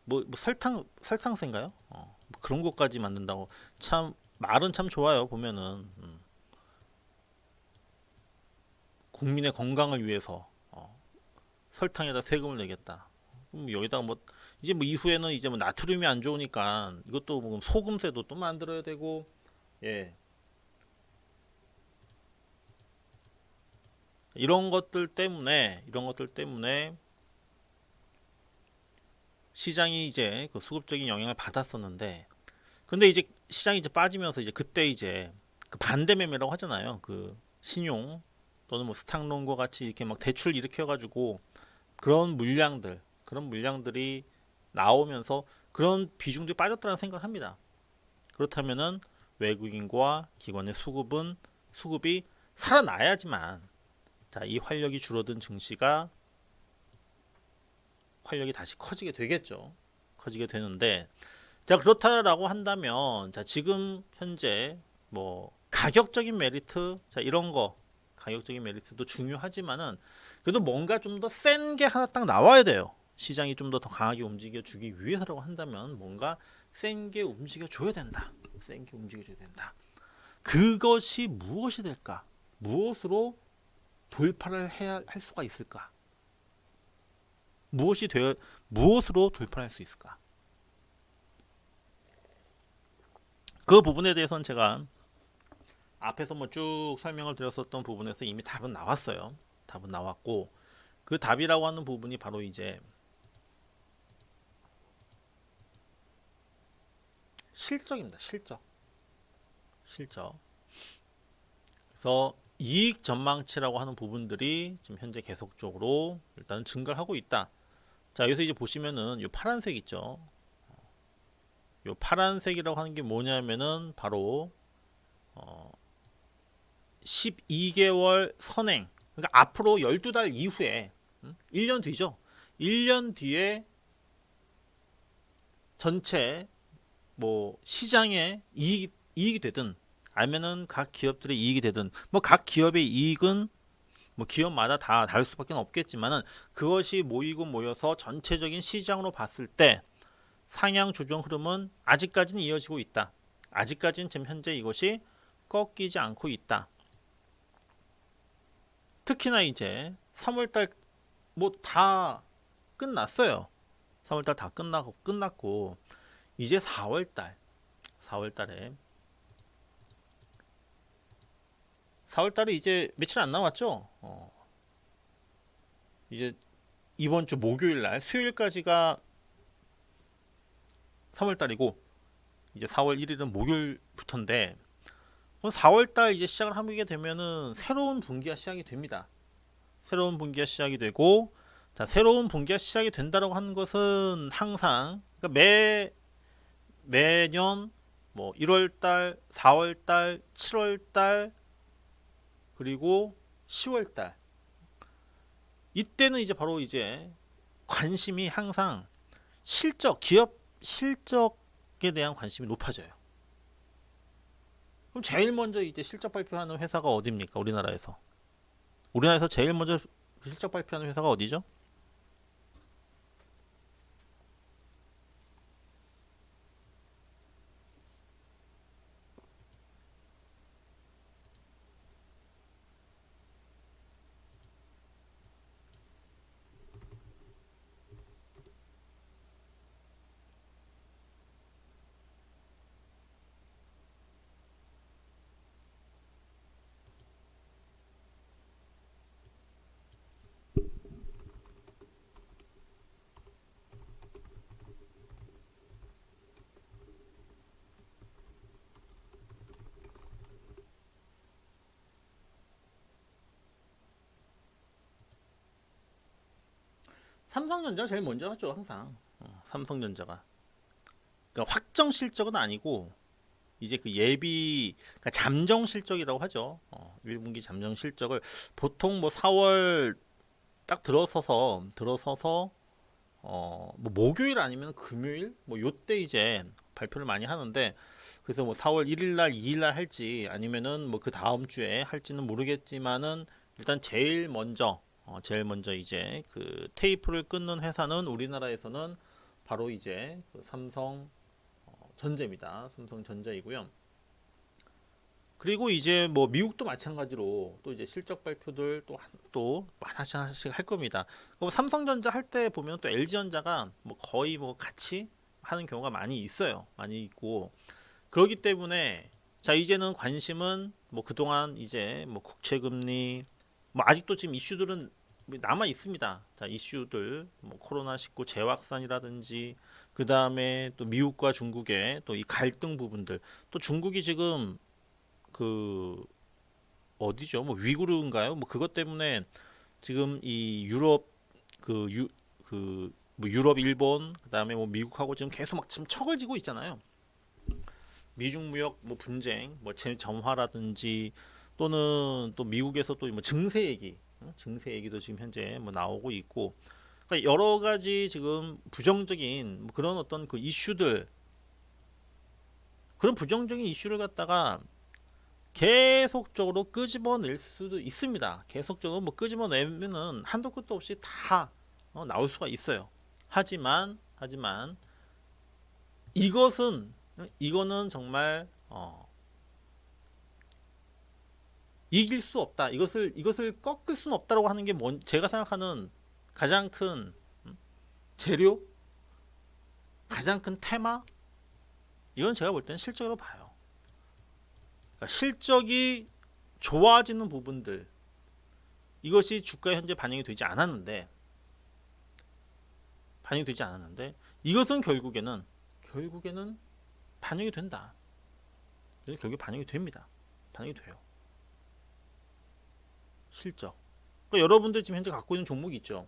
뭐 설탕세인가요? 뭐 그런 것까지 만든다고 참 말은 참 좋아요 보면은 국민의 건강을 위해서 설탕에다 세금을 내겠다. 여기다가 뭐 이제 뭐 이후에는 이제 뭐 나트륨이 안 좋으니까 이것도 뭐 소금세도 또 만들어야 되고 예 이런 것들 때문에 시장이 이제 그 수급적인 영향을 받았었는데 근데 이제 시장이 이제 빠지면서 이제 그때 이제 그 반대 매매라고 하잖아요. 그 신용 또는 뭐 스탁론과 같이 이렇게 막 대출 일으켜 가지고 그런 물량들이 나오면서 그런 비중들이 빠졌다는 생각을 합니다. 그렇다면은 외국인과 기관의 수급이 살아나야지만 이 활력이 줄어든 증시가 활력이 다시 커지게 되겠죠. 커지게 되는데 자 그렇다라고 한다면 자 지금 현재 뭐 가격적인 메리트 이런 거 가격적인 메리트도 중요하지만은 그래도 뭔가 좀 더 센 게 하나 딱 나와야 돼요. 시장이 좀 더 강하게 움직여 주기 위해서라고 한다면 뭔가 센 게 움직여 줘야 된다. 센 게 움직여 줘야 된다. 그것이 무엇이 될까? 무엇으로 돌파를 해야 할 수가 있을까? 무엇이 되어 무엇으로 돌파할 수 있을까? 그 부분에 대해서는 제가 앞에서 뭐 쭉 설명을 드렸었던 부분에서 이미 답은 나왔어요. 답은 나왔고 그 답이라고 하는 부분이 바로 이제 실적입니다. 실적. 그래서 이익 전망치라고 하는 부분들이 지금 현재 계속적으로 일단 증가를 하고 있다. 자, 여기서 이제 보시면은 이 파란색 있죠. 이 파란색이라고 하는 게 뭐냐면은 바로 어, 12개월 선행. 그러니까 앞으로 12달 이후에 1년 뒤죠. 1년 뒤에 전체 뭐 시장의 이익이 되든 아니면은 각 기업들의 이익이 되든 뭐 각 기업의 이익은 뭐 기업마다 다 다를 수밖에 없겠지만은 그것이 모이고 모여서 전체적인 시장으로 봤을 때 상향 조정 흐름은 아직까지는 이어지고 있다. 아직까지는 지금 현재 이것이 꺾이지 않고 있다. 특히나 이제 3월달 뭐 다 끝났어요. 3월달 다 끝났고 이제 4월달에 4월달에 이제 며칠 안 남았죠. 이제 이번 주 목요일 날 수요일까지가 3월달이고 이제 4월 1일은 목요일부터인데 4월달 이제 시작을 하게 되면은 새로운 분기가 시작이 됩니다. 새로운 분기가 시작이 되고 자 새로운 분기가 시작이 된다라고 하는 것은 항상 그러니까 매년 뭐 1월달, 4월달, 7월달 그리고 10월달 이때는 이제 바로 이제 관심이 항상 기업 실적에 대한 관심이 높아져요. 그럼 제일 먼저 이제 실적 발표하는 회사가 어디입니까? 우리나라에서 제일 먼저 실적 발표하는 회사가 어디죠? 삼성전자가 제일 먼저 하죠, 항상. 삼성전자가. 그러니까 확정 실적은 아니고 이제 그 그러니까 잠정 실적이라고 하죠. 1분기 잠정 실적을 보통 뭐 4월 딱 들어서서 뭐 목요일 아니면 금요일 뭐 요때 이제 발표를 많이 하는데 그래서 뭐 4월 1일 날, 2일 날 할지 아니면은 뭐 그 다음 주에 할지는 모르겠지만은 일단 제일 먼저 이제 그 테이프를 끊는 회사는 우리나라에서는 바로 이제 그 삼성전자입니다. 삼성전자이고요. 그리고 이제 뭐 미국도 마찬가지로 또 이제 실적 발표들 또 하나씩 할 겁니다. 그럼 삼성전자 할 때 보면 또 LG전자가 뭐 거의 뭐 같이 하는 경우가 많이 있어요. 많이 있고 그렇기 때문에 자 이제는 관심은 뭐 그동안 이제 뭐 국채금리 뭐 아직도 지금 이슈들은 남아 있습니다. 자 이슈들 뭐 코로나19 재확산이라든지 그 다음에 또 미국과 중국의 또 이 갈등 부분들 또 중국이 지금 그 어디죠? 뭐 위구르인가요? 뭐 그것 때문에 지금 이 유럽 뭐 유럽, 일본, 그다음에 뭐 미국하고 지금 계속 막 지금 척을 지고 있잖아요. 미중 무역 뭐 분쟁, 뭐 점화라든지 또는 또 미국에서 또 뭐 증세 얘기도 지금 현재 뭐 나오고 있고, 그러니까 여러 가지 지금 부정적인 뭐 그런 어떤 그 이슈들, 그런 부정적인 이슈를 갖다가 계속적으로 끄집어낼 수도 있습니다. 계속적으로 뭐 끄집어내면은 한도 끝도 없이 다 나올 수가 있어요. 하지만 이거는 정말 이길 수 없다. 이것을 꺾을 수는 없다라고 하는 게 제가 생각하는 가장 큰 재료, 가장 큰 테마 이건 제가 볼 때는 실적으로 봐요. 그러니까 실적이 좋아지는 부분들 이것이 주가에 현재 반영되지 않았는데 이것은 결국에는 반영이 된다. 결국에 반영이 됩니다. 반영이 돼요. 실적. 그러니까 여러분들 지금 현재 갖고 있는 종목이 있죠.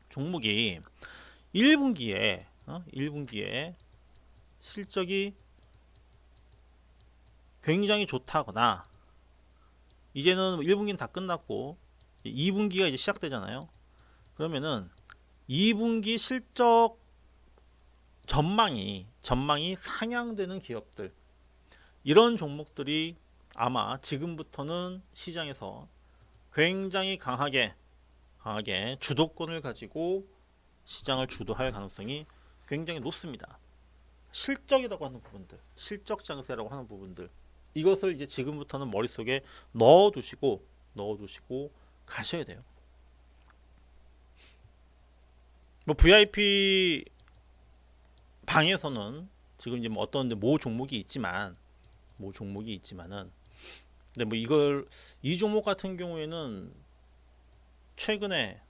종목이 1분기에 실적이 굉장히 좋다거나 이제는 1분기는 다 끝났고 2분기가 이제 시작되잖아요. 그러면은 2분기 실적 전망이 상향되는 기업들, 이런 종목들이 아마 지금부터는 시장에서 굉장히 강하게 주도권을 가지고 시장을 주도할 가능성이 굉장히 높습니다. 실적이라고 하는 부분들, 실적 장세라고 하는 부분들, 이것을 이제 지금부터는 머릿속에 넣어두시고 가셔야 돼요. 뭐 VIP 방에서는 지금 이제 뭐 어떤 모 종목이 있지만은, 근데 뭐 이 종목 같은 경우에는 최근에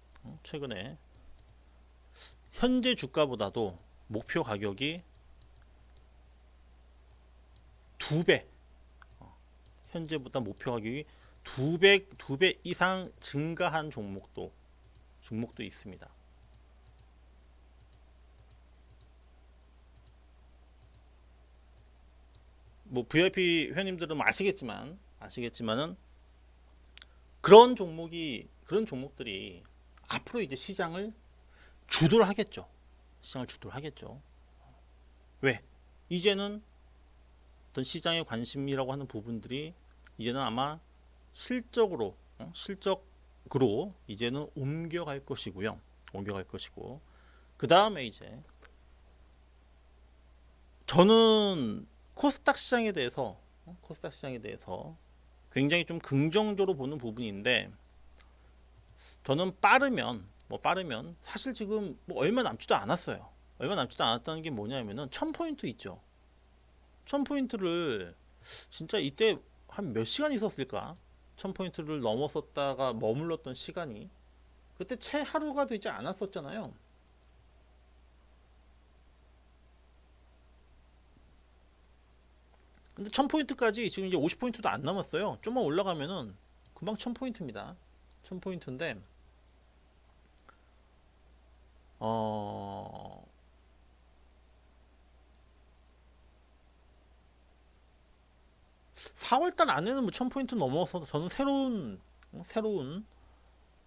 현재 주가보다도 목표 가격이 두 배, 현재보다 목표 가격이 두 배 이상 증가한 종목도 있습니다. 뭐 VIP 회원님들은 아시겠지만은 그런 종목들이 앞으로 이제 시장을 주도를 하겠죠. 왜? 이제는 어떤 시장의 관심이라고 하는 부분들이 이제는 아마 실적으로 이제는 옮겨갈 것이고요. 옮겨갈 것이고, 그 다음에 이제 저는 코스닥 시장에 대해서 굉장히 좀 긍정적으로 보는 부분인데, 저는 빠르면 사실 지금 뭐 얼마 남지도 않았어요. 얼마 남지도 않았다는 게 뭐냐면은 1000포인트 있죠. 1000포인트를 진짜 이때 한 몇 시간 있었을까? 1000포인트를 넘었었다가 머물렀던 시간이 그때 채 하루가 되지 않았었잖아요. 근데 1000포인트까지 지금 이제 50포인트도 안 남았어요. 좀만 올라가면은 금방 1000포인트입니다. 1000포인트인데, 4월달 안에는 뭐 1000포인트 넘어서 저는 새로운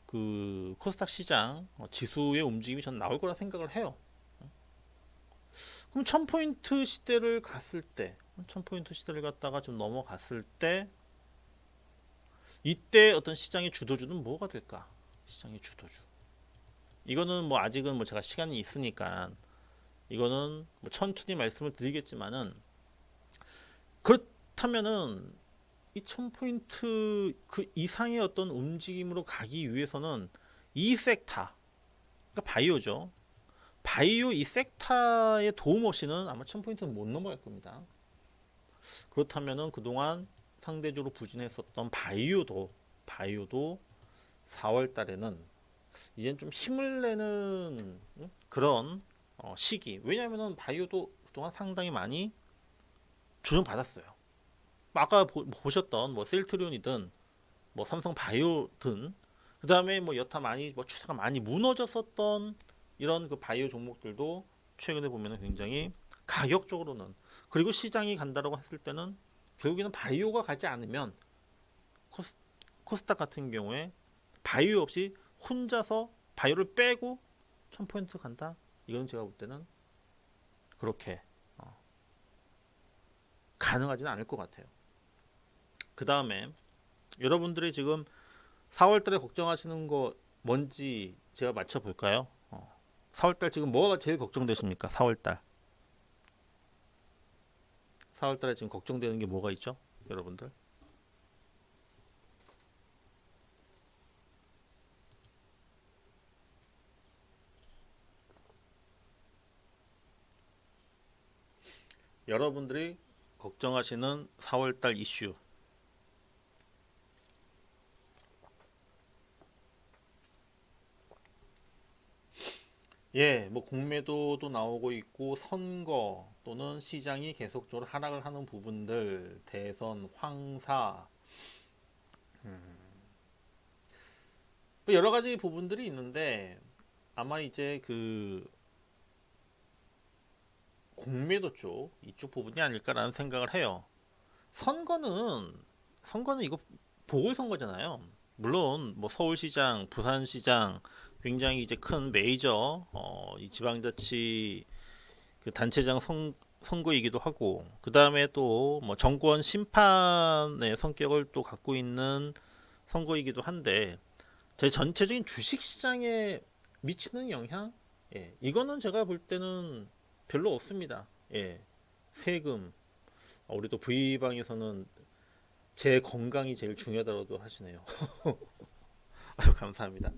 그 코스닥 시장 지수의 움직임이 저는 나올 거라 생각을 해요. 그럼 1000포인트 시대를 갔을 때, 1000포인트 시대를 갔다가 좀 넘어갔을 때, 이때 어떤 시장의 주도주는 뭐가 될까? 시장의 주도주. 이거는 뭐 아직은 뭐 제가 시간이 있으니까 이거는 뭐 천천히 말씀을 드리겠지만은, 그렇다면은 이 1000포인트 그 이상의 어떤 움직임으로 가기 위해서는 이 섹터, 그러니까 바이오죠. 바이오 이 섹터의 도움 없이는 아마 1000포인트는 못 넘어갈 겁니다. 그렇다면은 그동안 상대적으로 부진했었던 바이오도 4월 달에는 이젠 좀 힘을 내는 그런 시기. 왜냐하면은 바이오도 그동안 상당히 많이 조정받았어요. 아까 보셨던 뭐 셀트리온이든 뭐 삼성 바이오든, 그 다음에 뭐 여타 많이 뭐 추세가 많이 무너졌었던 이런 그 바이오 종목들도 최근에 보면은 굉장히 가격적으로는, 그리고 시장이 간다라고 했을 때는 결국에는 바이오가 가지 않으면 코스, 코스닥 같은 경우에 바이오 없이 혼자서 바이오를 빼고 1000포인트 간다, 이건 제가 볼 때는 그렇게 가능하지는 않을 것 같아요. 그 다음에 여러분들이 지금 4월달에 걱정하시는 거 뭔지 제가 맞춰볼까요? 4월달 지금 뭐가 제일 걱정되십니까? 4월달에 지금 걱정되는 게 뭐가 있죠? 여러분들? 여러분들이 걱정하시는 4월달 이슈. 예, 뭐 공매도도 나오고 있고, 선거 또는 시장이 계속적으로 하락을 하는 부분들, 대선, 황사, 뭐 여러 가지 부분들이 있는데, 아마 이제 그 공매도 이쪽 부분이 아닐까라는 생각을 해요. 선거는 선거는 이거 보궐선거잖아요. 물론 뭐 서울시장, 부산시장 굉장히 이제 큰 메이저 이 지방자치 그 단체장 선거이기도 하고 그 다음에 또 뭐 정권 심판의 성격을 또 갖고 있는 선거이기도 한데 제 전체적인 주식시장에 미치는 영향, 예, 이거는 제가 볼 때는 별로 없습니다. 예, 세금, 우리 또 V방에서는 제 건강이 제일 중요하다고도 하시네요. 아유, 감사합니다.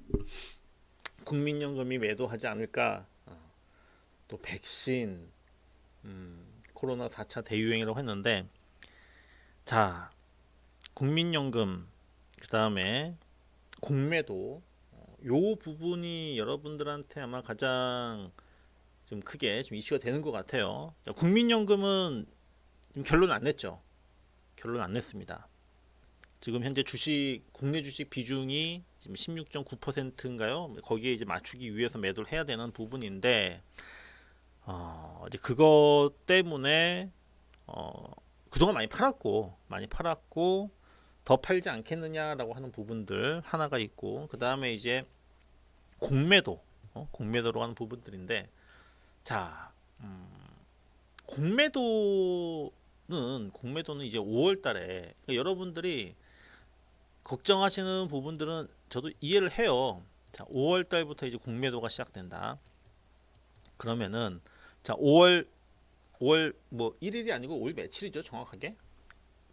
국민연금이 매도하지 않을까? 또 백신, 코로나 4차 대유행이라고 했는데, 자, 국민연금, 그 다음에 공매도, 요 부분이 여러분들한테 아마 가장 좀 크게 좀 이슈가 되는 것 같아요. 자, 국민연금은 지금 결론 안 냈죠. 결론 안 냈습니다. 지금 현재 주식 국내 주식 비중이 지금 16.9%인가요? 거기에 이제 맞추기 위해서 매도를 해야 되는 부분인데 이제 그것 때문에 그동안 많이 팔았고 더 팔지 않겠느냐라고 하는 부분들 하나가 있고 그 다음에 이제 공매도 공매도로 하는 부분들인데 자 공매도는 이제 5월달에 그러니까 여러분들이 걱정하시는 부분들은 저도 이해를 해요. 자, 5월 달부터 이제 공매도가 시작된다. 그러면은 자, 5월 뭐 1일이 아니고 5월 며칠이죠, 정확하게?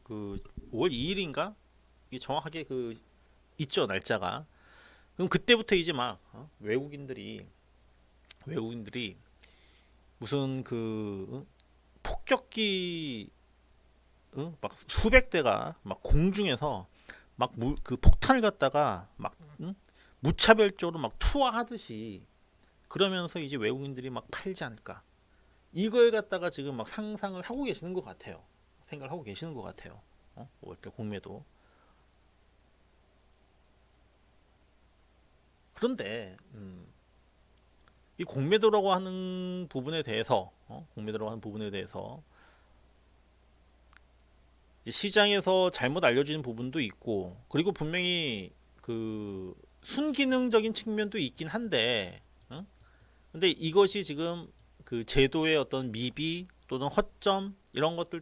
그 5월 2일인가? 이게 정확하게 그 있죠, 날짜가. 그럼 그때부터 이제 막 외국인들이 무슨 폭격기 막 수백 대가 막 공중에서 막 그 폭탄을 갖다가 막 무차별적으로 막 투하하듯이 그러면서 이제 외국인들이 막 팔지 않을까 이걸 갖다가 지금 막 상상을 하고 계시는 것 같아요. 생각을 하고 계시는 것 같아요. 5월달 공매도. 그런데 이 공매도라고 하는 부분에 대해서 공매도라고 하는 부분에 대해서 시장에서 잘못 알려지는 부분도 있고 그리고 분명히 그 순기능적인 측면도 있긴 한데 근데 이것이 지금 그 제도의 어떤 미비 또는 허점 이런 것들